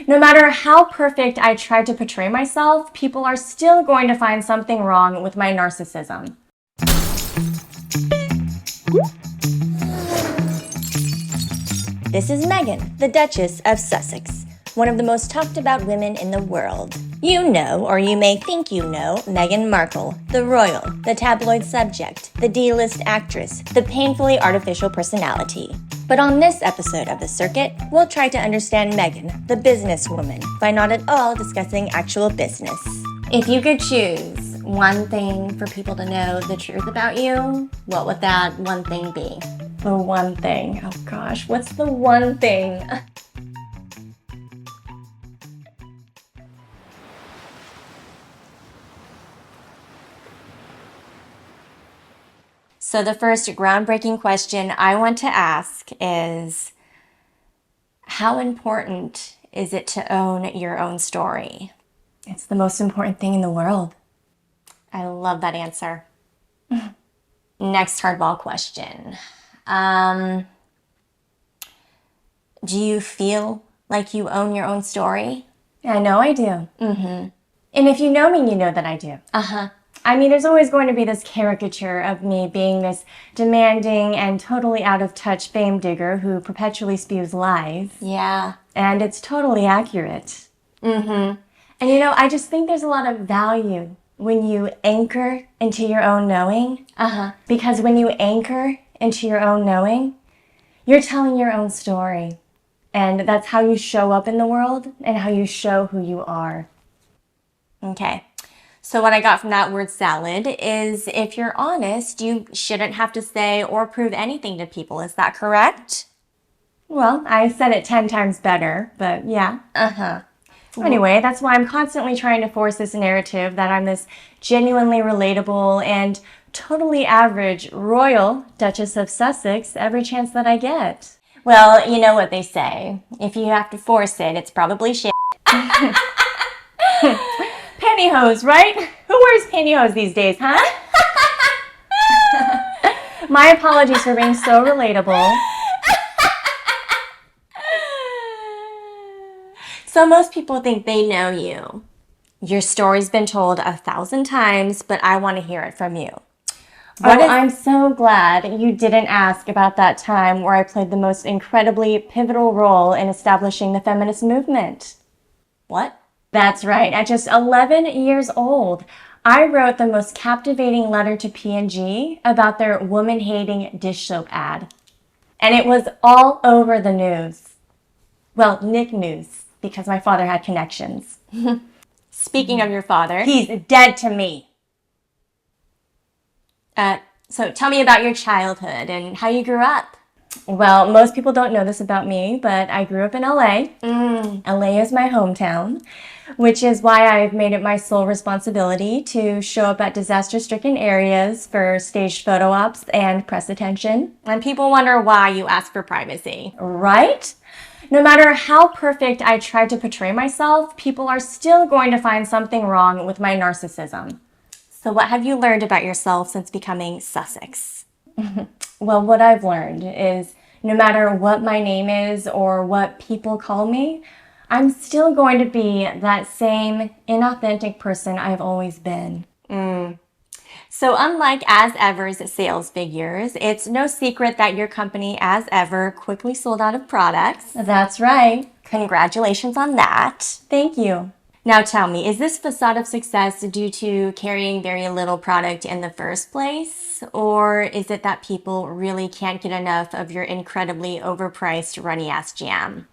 No matter how perfect I try to portray myself, people are still going to find something wrong with my narcissism. This is Meghan, the Duchess of Sussex, one of the most talked about women in the world. You know, or you may think you know, Meghan Markle, the royal, the tabloid subject, the D-list actress, the painfully artificial personality. But on this episode of The Circuit, we'll try to understand Meghan, the businesswoman, by not at all discussing actual business. If you could choose one thing for people to know the truth about you, what would that one thing be? The one thing. Oh gosh, what's the one thing? So the first groundbreaking question I want to ask is, how important is it to own your own story? It's the most important thing in the world. I love that answer. Next hardball question. Do you feel like you own your own story? I know I do. And if you know me, you know that I do. I mean, there's always going to be this caricature of me being this demanding and totally out of touch fame digger who perpetually spews lies. Yeah. And it's totally accurate. And you know, I just think there's a lot of value when you anchor into your own knowing. Because when you anchor into your own knowing, you're telling your own story. And that's how you show up in the world and how you show who you are. Okay. So what I got from that word salad is, if you're honest, you shouldn't have to say or prove anything to people. Is that correct? Well, I said it 10 times better, but yeah. Anyway, that's why I'm constantly trying to force this narrative that I'm this genuinely relatable and totally average royal Duchess of Sussex every chance that I get. Well, you know what they say. If you have to force it, it's probably shit. Pantyhose, right? Who wears pantyhose these days, huh? My apologies for being so relatable. So most people think they know you. Your story's been told 1,000 times, but I want to hear it from you. I'm so glad you didn't ask about that time where I played the most incredibly pivotal role in establishing the feminist movement. What? That's right. At just 11 years old, I wrote the most captivating letter to P&G about their woman-hating dish soap ad. And it was all over the news. Well, Nick News, because my father had connections. Speaking of your father, he's dead to me. So tell me about your childhood and how you grew up. Well, most people don't know this about me, but I grew up in LA. LA is my hometown, which is why I've made it my sole responsibility to show up at disaster-stricken areas for staged photo ops and press attention. And people wonder why you ask for privacy. Right? No matter how perfect I try to portray myself, people are still going to find something wrong with my narcissism. So what have you learned about yourself since becoming Sussex? Well, what I've learned is no matter what my name is or what people call me, I'm still going to be that same inauthentic person I've always been. So unlike As Ever's sales figures, it's no secret that your company, As Ever, quickly sold out of products. That's right. Congratulations on that. Thank you. Now tell me, is this facade of success due to carrying very little product in the first place? Or is it that people really can't get enough of your incredibly overpriced runny-ass jam?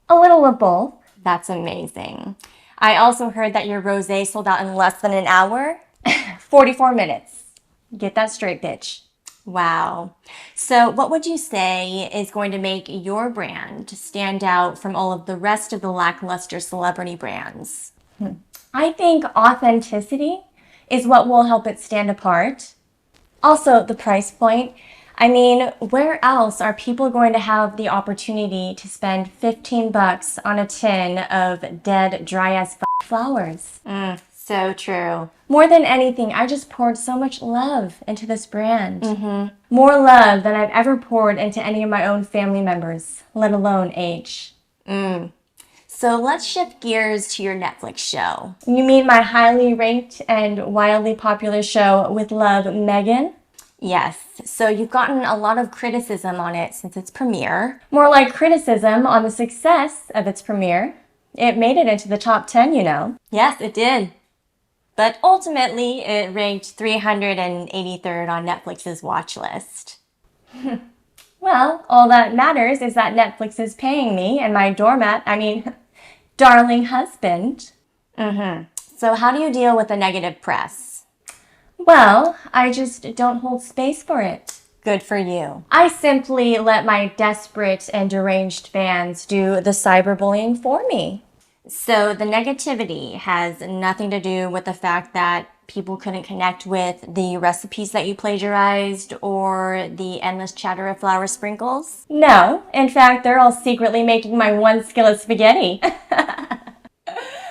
A little of both. That's amazing. I also heard that your rosé sold out in less than an hour. 44 minutes. Get that straight, bitch. Wow. So what would you say is going to make your brand stand out from all of the rest of the lackluster celebrity brands? I think authenticity is what will help it stand apart. Also, the price point. I mean, where else are people going to have the opportunity to spend $15 on a tin of dead, dry-as flowers? So true. More than anything, I just poured so much love into this brand. More love than I've ever poured into any of my own family members, let alone H. So let's shift gears to your Netflix show. You mean my highly ranked and wildly popular show With Love, Meghan? Yes, so you've gotten a lot of criticism on it since its premiere. More like criticism on the success of its premiere. It made it into the top 10, you know. Yes, it did. But ultimately, it ranked 383rd on Netflix's watch list. Well, all that matters is that Netflix is paying me and my darling husband. So how do you deal with the negative press? Well, I just don't hold space for it. Good for you. I simply let my desperate and deranged fans do the cyberbullying for me. So the negativity has nothing to do with the fact that people couldn't connect with the recipes that you plagiarized or the endless chatter of flour sprinkles? No. In fact, they're all secretly making my one skillet spaghetti.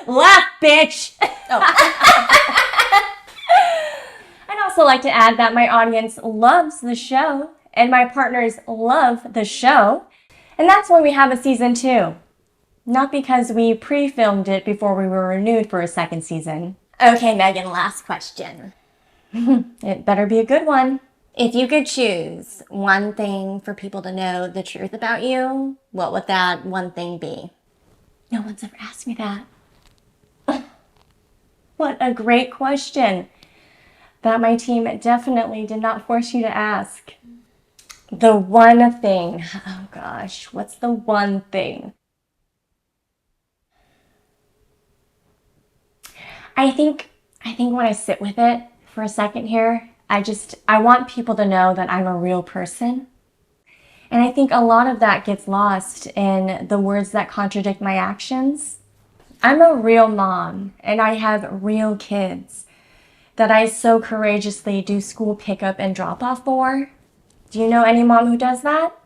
Laugh, bitch! Oh. I'd also like to add that my audience loves the show and my partners love the show. And that's why we have a season 2. Not because we pre-filmed it before we were renewed for a second season. Okay, Meghan, last question. It better be a good one. If you could choose one thing for people to know the truth about you, what would that one thing be? No one's ever asked me that. What a great question that my team definitely did not force you to ask. The one thing. Oh gosh, what's the one thing? I think when I sit with it for a second here, I want people to know that I'm a real person. And I think a lot of that gets lost in the words that contradict my actions. I'm a real mom, and I have real kids that I so courageously do school pickup and drop off for. Do you know any mom who does that?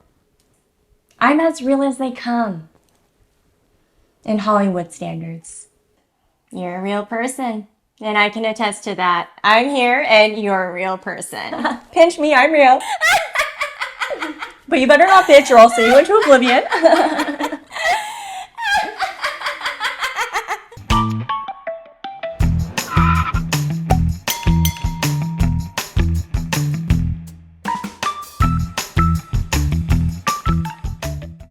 I'm as real as they come in Hollywood standards. You're a real person, and I can attest to that. I'm here, and you're a real person. Pinch me, I'm real. But you better not, bitch, or I'll send you into oblivion.